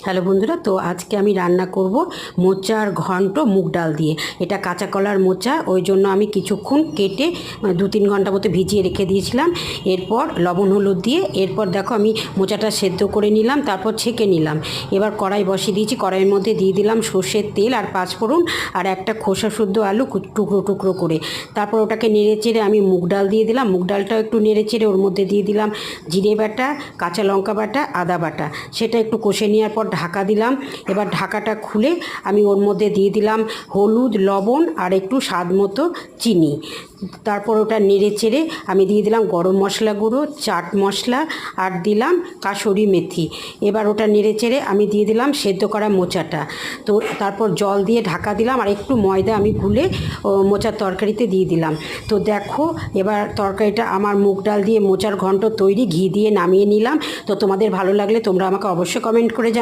Hello বন্ধুরা, তো আজকে আমি রান্না করব মোচার ঘন্ট মুগ ডাল দিয়ে। এটা কাঁচা কলার মোচা, ওই জন্য আমি কিছুক্ষণ কেটে 2-3 ঘন্টা মতো ভিজিয়ে রেখে দিয়েছিলাম। এরপর লবণ হলুদ দিয়ে এরপর দেখো আমি মোচাটা সেদ্ধ করে নিলাম, তারপর ছেঁকে নিলাম। এবার কড়াই বসিয়ে দিয়েছি, কড়াইয়ের মধ্যে দিয়ে দিলাম সর্ষের তেল আর পাঁচফোড়ন আর একটা খোসা শুদ্ধ আলু টুকরো টুকরো করে। তারপর ওটাকে নেড়ে চেড়ে আমি মুগ ডাল দিয়ে দিলাম, মুগ ডালটাও একটু নেড়ে চেড়ে ওর মধ্যে দিয়ে দিলাম জিরে বাটা, কাঁচা লঙ্কা বাটা, আদা বাটা। সেটা একটু কষে নেওয়ার পর ঢাকা দিলাম। এবার ঢাকাটা খুলে আমি ওর মধ্যে দিয়ে দিলাম হলুদ, লবণ আর একটু স্বাদ মতো চিনি। তারপর ওটা নেড়ে চেড়ে আমি দিয়ে দিলাম গরম মশলা গুঁড়ো, চাট মশলা আর দিলাম কাসুরি মেথি। এবার ওটা নেড়ে চেড়ে আমি দিয়ে দিলাম সেদ্ধ করা মোচাটা। তো তারপর জল দিয়ে ঢাকা দিলাম আর একটু ময়দা আমি গুলে মোচার তরকারিতে দিয়ে দিলাম। তো দেখো এবার তরকারিটা আমার মুগ ডাল দিয়ে মোচার ঘন্ট তৈরি, ঘি দিয়ে নামিয়ে নিলাম। তো তোমাদের ভালো লাগলে তোমরা আমাকে অবশ্যই কমেন্ট করে